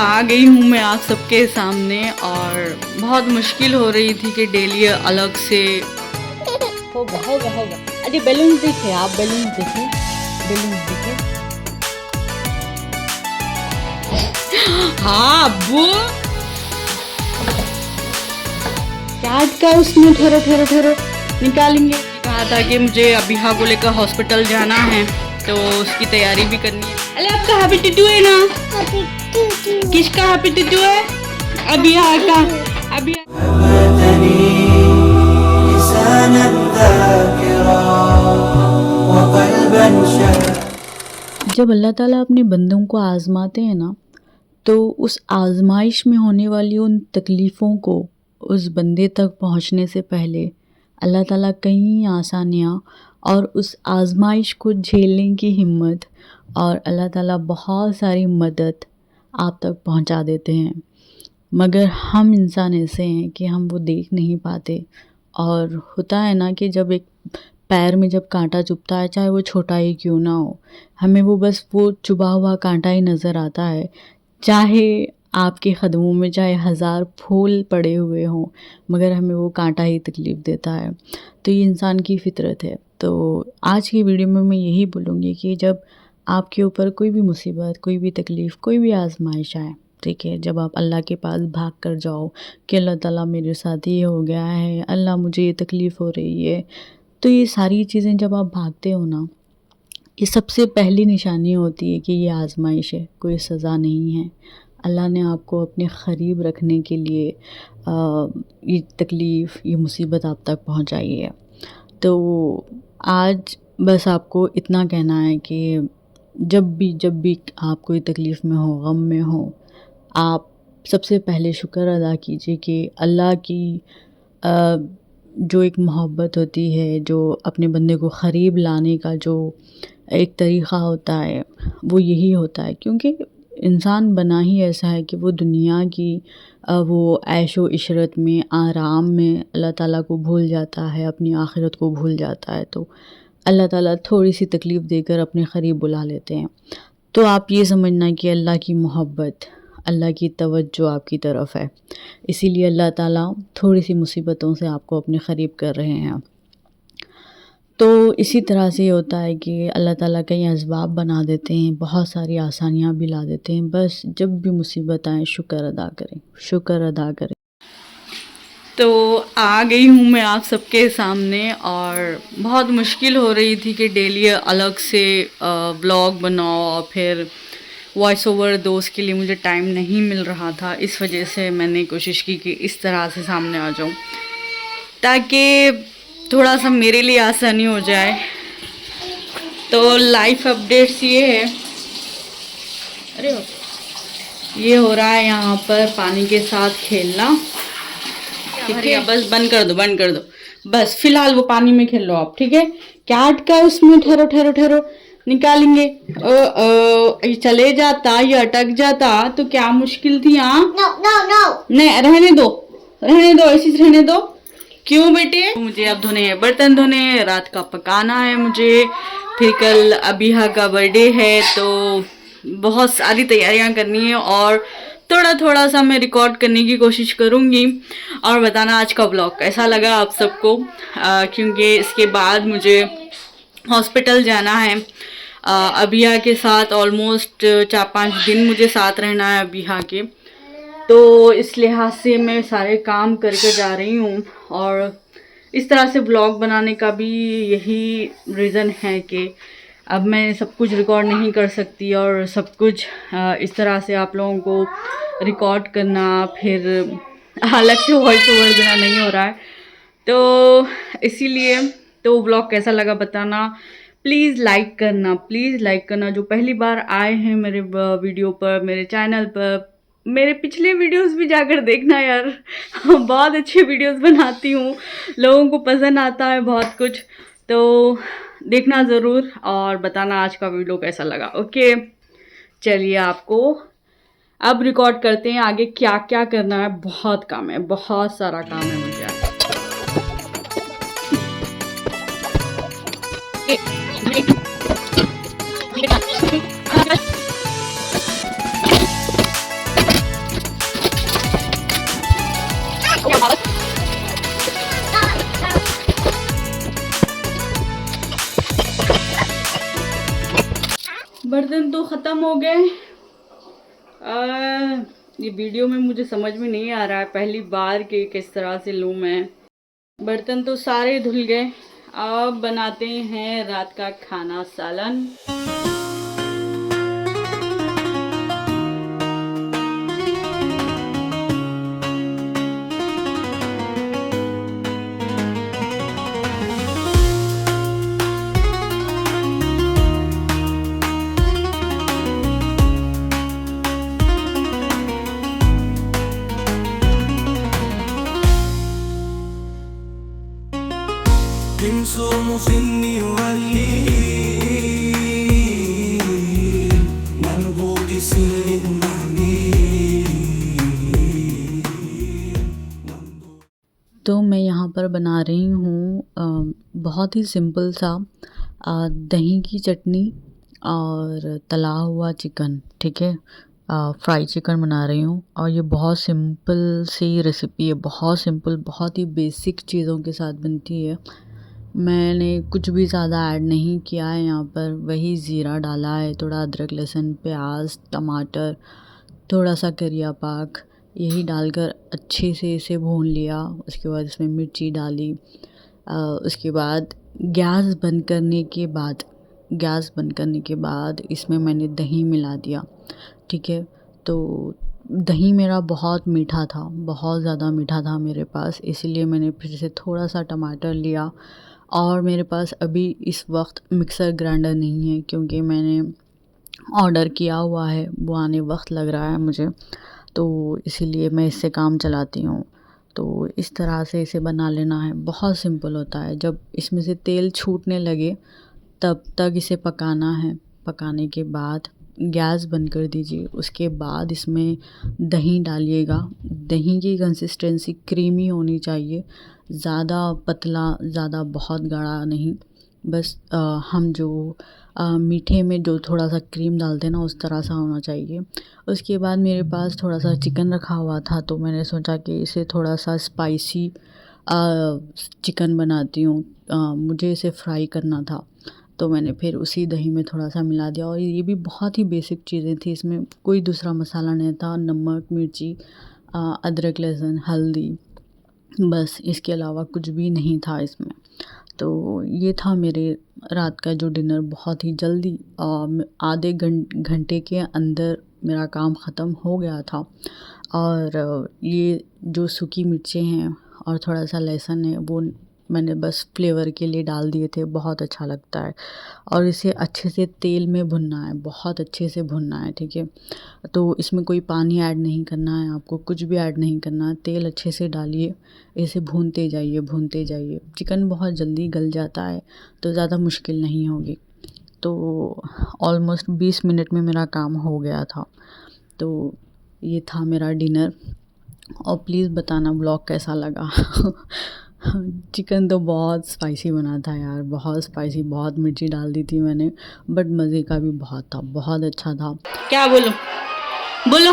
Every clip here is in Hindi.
आ गई हूँ मैं आप सबके सामने और बहुत मुश्किल हो रही थी कि डेली अलग से होगा। अरे बैलून दिखे, आप बैलून दिखे, हाँ अब्बू क्या अटका उसमें, ठहरो निकालेंगे। कहा था कि मुझे अबिहा को लेकर हॉस्पिटल जाना है तो उसकी तैयारी भी करनी है। अरे आपका हैप्पी टिटू है ना? किसका हैप्पी टिटू है? अबिहा का। अबिहा जब अल्लाह ताला अपने बंदों को आज़माते हैं ना, तो उस आज़माइश में होने वाली उन तकलीफ़ों को उस बंदे तक पहुंचने से पहले अल्लाह ताला कई आसानियाँ और उस आज़माइश को झेलने की हिम्मत और अल्लाह ताला बहुत सारी मदद आप तक पहुंचा देते हैं। मगर हम इंसान ऐसे हैं कि हम वो देख नहीं पाते। और होता है ना कि जब एक पैर में जब कांटा चुभता है, चाहे वो छोटा ही क्यों ना हो, हमें वो बस वो चुभा हुआ कांटा ही नज़र आता है। चाहे आपके कदमों में चाहे 1000 फूल पड़े हुए हों, मगर हमें वो कांटा ही तकलीफ़ देता है। तो ये इंसान की फ़ितरत है। तो आज की वीडियो में मैं यही बोलूँगी कि जब आपके ऊपर कोई भी मुसीबत, कोई भी तकलीफ़, कोई भी आज़माइश आए, ठीक है, जब आप अल्लाह के पास भाग कर जाओ कि अल्लाह ताला मेरे साथ ये हो गया है, अल्लाह मुझे ये तकलीफ़ हो रही है, तो ये सारी चीज़ें जब आप भागते हो ना, ये सबसे पहली निशानी होती है कि ये आज़माइश है, कोई सज़ा नहीं है। अल्लाह ने आपको अपने क़रीब रखने के लिए ये तकलीफ़, ये मुसीबत आप तक पहुँचाई है। तो आज बस आपको इतना कहना है कि जब भी आप कोई तकलीफ़ में हो, गम में हो, आप सबसे पहले शुक्र अदा कीजिए कि अल्लाह की जो एक मोहब्बत होती है, जो अपने बंदे को क़रीब लाने का जो एक तरीक़ा होता है, वो यही होता है। क्योंकि इंसान बना ही ऐसा है कि वो दुनिया की वो ऐशो इशरत में, आराम में अल्लाह ताला को भूल जाता है, अपनी आखिरत को भूल जाता है। तो अल्लाह ताला थोड़ी सी तकलीफ़ देकर अपने क़रीब बुला लेते हैं। तो आप ये समझना कि अल्लाह की मोहब्बत, अल्लाह की तवज्जो आपकी तरफ है, इसीलिए अल्लाह ताला थोड़ी सी मुसीबतों से आपको अपने क़रीब कर रहे हैं। तो इसी तरह से ये होता है कि अल्लाह ताला कई असबाब बना देते हैं, बहुत सारी आसानियाँ भी ला देते हैं। बस जब भी मुसीबत आए शुक्र अदा करें। तो आ गई हूँ मैं आप सबके सामने और बहुत मुश्किल हो रही थी कि डेली अलग से व्लॉग बनाओ और फिर वॉइस ओवर दो, उसके लिए मुझे टाइम नहीं मिल रहा था। इस वजह से मैंने कोशिश की कि इस तरह से सामने आ जाऊँ ताकि थोड़ा सा मेरे लिए आसानी हो जाए। तो लाइफ अपडेट्स ये है, अरे ये हो रहा है यहाँ पर पानी के साथ खेलना, ठीक है। बस बंद कर दो बस, फिलहाल वो पानी में खेल लो आप, ठीक है। क्या अटका है उसमें, ठहरो निकालेंगे। ये चले जाता, ये अटक जाता तो क्या मुश्किल थी। हाँ no. नहीं, रहने दो, ऐसी रहने दो। क्यों बेटे? मुझे अब धोने हैं बर्तन, धोने, रात का पकाना है मुझे, फिर कल अबिहा का बर्थडे है, तो बहुत सारी तैयारियां करनी है और थोड़ा सा मैं रिकॉर्ड करने की कोशिश करूँगी और बताना आज का ब्लॉग कैसा लगा आप सबको। क्योंकि इसके बाद मुझे हॉस्पिटल जाना है अबिहा के साथ। ऑलमोस्ट 4-5 दिन मुझे साथ रहना है अबिहा के, तो इस लिहाज से मैं सारे काम करके जा रही हूँ। और इस तरह से ब्लॉग बनाने का भी यही रीज़न है कि अब मैं सब कुछ रिकॉर्ड नहीं कर सकती और सब कुछ इस तरह से आप लोगों को रिकॉर्ड करना, फिर अलग से वॉइस ओवर देना नहीं हो रहा है। तो इसीलिए तो ब्लॉग कैसा लगा बताना, प्लीज़ लाइक करना। जो पहली बार आए हैं मेरे वीडियो पर, मेरे चैनल पर, मेरे पिछले वीडियोस भी जाकर देखना यार। बहुत अच्छे वीडियोस बनाती हूँ, लोगों को पसंद आता है बहुत कुछ, तो देखना ज़रूर और बताना आज का वीडियो कैसा लगा। ओके चलिए, आपको अब रिकॉर्ड करते हैं आगे क्या क्या करना है। बहुत काम है, बहुत सारा काम है मुझे आज। बर्तन तो ख़त्म हो गए। ये वीडियो में मुझे समझ में नहीं आ रहा है पहली बार कि किस तरह से लूँ मैं। बर्तन तो सारे धुल गए। अब बनाते हैं रात का खाना, सालन। Insomos inni wali Nangudi sinit mami। तो मैं यहाँ पर बना रही हूँ बहुत ही सिंपल सा दही की चटनी और तला हुआ चिकन, ठीक है। फ्राई चिकन बना रही हूँ और ये बहुत सिंपल सी रेसिपी है, बहुत सिंपल, बहुत ही बेसिक चीज़ों के साथ बनती है। मैंने कुछ भी ज़्यादा ऐड नहीं किया है यहाँ पर, वही ज़ीरा डाला है, थोड़ा अदरक लहसुन प्याज टमाटर, थोड़ा सा करिया पाक, यही डालकर अच्छे से इसे भून लिया। उसके बाद इसमें मिर्ची डाली। उसके बाद गैस बंद करने के बाद इसमें मैंने दही मिला दिया, ठीक है। तो दही मेरा बहुत मीठा था, बहुत ज़्यादा मीठा था मेरे पास, इसीलिए मैंने फिर से थोड़ा सा टमाटर लिया। और मेरे पास अभी इस वक्त मिक्सर ग्राइंडर नहीं है क्योंकि मैंने ऑर्डर किया हुआ है, वो आने वक्त लग रहा है मुझे, तो इसीलिए मैं इससे काम चलाती हूँ। तो इस तरह से इसे बना लेना है, बहुत सिंपल होता है। जब इसमें से तेल छूटने लगे तब तक इसे पकाना है। पकाने के बाद गैस बंद कर दीजिए। उसके बाद इसमें दही डालिएगा। दही की कंसिस्टेंसी क्रीमी होनी चाहिए, ज़्यादा पतला, ज़्यादा बहुत गाढ़ा नहीं। बस हम जो मीठे में जो थोड़ा सा क्रीम डालते हैं ना, उस तरह सा होना चाहिए। उसके बाद मेरे पास थोड़ा सा चिकन रखा हुआ था, तो मैंने सोचा कि इसे थोड़ा सा स्पाइसी चिकन बनाती हूँ। मुझे इसे फ्राई करना था, तो मैंने फिर उसी दही में थोड़ा सा मिला दिया। और ये भी बहुत ही बेसिक चीज़ें थी, इसमें कोई दूसरा मसाला नहीं था। नमक, मिर्ची, अदरक लहसुन, हल्दी, बस इसके अलावा कुछ भी नहीं था इसमें। तो ये था मेरे रात का जो डिनर। बहुत ही जल्दी आधे घंटे के अंदर मेरा काम ख़त्म हो गया था। और ये जो सूखी मिर्चें हैं और थोड़ा सा लहसुन है, वो मैंने बस फ्लेवर के लिए डाल दिए थे, बहुत अच्छा लगता है। और इसे अच्छे से तेल में भुनना है, बहुत अच्छे से भुनना है, ठीक है। तो इसमें कोई पानी ऐड नहीं करना है, आपको कुछ भी ऐड नहीं करना है। तेल अच्छे से डालिए, इसे भूनते जाइए। चिकन बहुत जल्दी गल जाता है, तो ज़्यादा मुश्किल नहीं होगी। तो ऑलमोस्ट 20 मिनट में मेरा काम हो गया था। तो ये था मेरा डिनर। और प्लीज़ बताना ब्लॉग कैसा लगा। चिकन तो बहुत स्पाइसी बना था यार, बहुत स्पाइसी, बहुत मिर्ची डाल दी थी मैंने, बट मज़े का भी बहुत था, बहुत अच्छा था। क्या बोलो बोलो।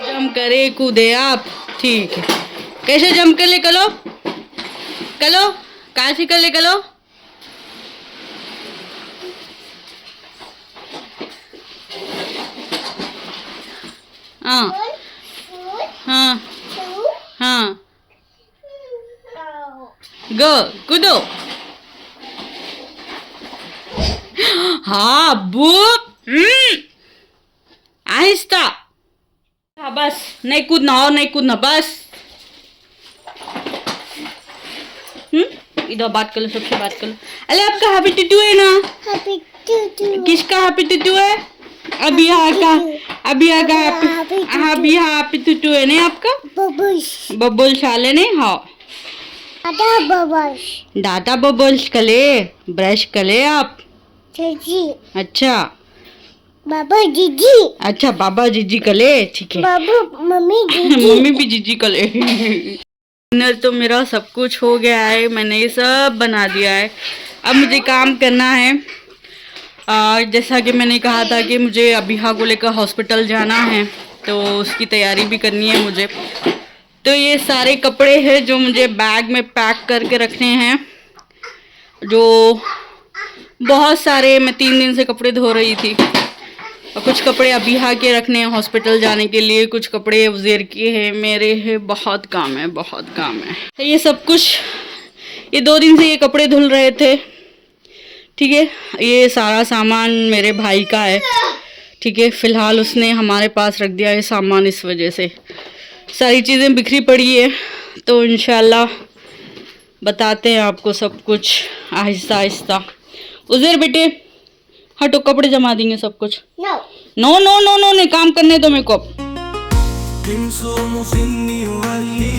जम करे कूदे आप, ठीक है। कैसे जम कर ले कलो कहाँ से कर ले कलो। हाँ हाँ हाँ, गो कूदो। हाँ बूप, आहिस्ता। हाँ बस, नहीं कूदना बस। इधर बात कर लो, सबसे बात कर लो। अरे आपका हैप्पी टूटू है ना? हैप्पी टूटू। किसका हैप्पी टूटू है? अभी यहाँ का हैप्पी टूटू है नहीं आपका? बबुल शाले नहीं। हाँ दादा बबल्स कले, ब्रश कले आप। अच्छा बाबा जीजी। अच्छा बाबा जीजी कले, ठीक है। बाबू मम्मी जीजी। मम्मी भी जीजी कले। डिनर तो मेरा सब कुछ हो गया है, मैंने ये सब बना दिया है। अब मुझे काम करना है। जैसा कि मैंने कहा था कि मुझे अबिहा को लेकर हॉस्पिटल जाना है, तो उसकी तैयारी भी करनी है मुझे। तो ये सारे कपड़े हैं जो मुझे बैग में पैक करके रखने हैं, जो बहुत सारे, मैं 3 दिन से कपड़े धो रही थी। और कुछ कपड़े अभी के रखने हैं हॉस्पिटल जाने के लिए, कुछ कपड़े उज़ेर के हैं, मेरे हैं। बहुत काम है, बहुत काम है। ये सब कुछ, ये 2 दिन से ये कपड़े धुल रहे थे, ठीक है। ये सारा सामान मेरे भाई का है, ठीक है। फ़िलहाल उसने हमारे पास रख दिया है सामान, इस वजह से सारी चीज़ें बिखरी पड़ी है। तो इंशाल्लाह बताते हैं आपको सब कुछ आहिस्ता आहिस्ता। उज़ेर बेटे हटो, कपड़े जमा देंगे सब कुछ। No. No no no no नहीं, काम करने दो मेरे को अब। tinsumu sinni wali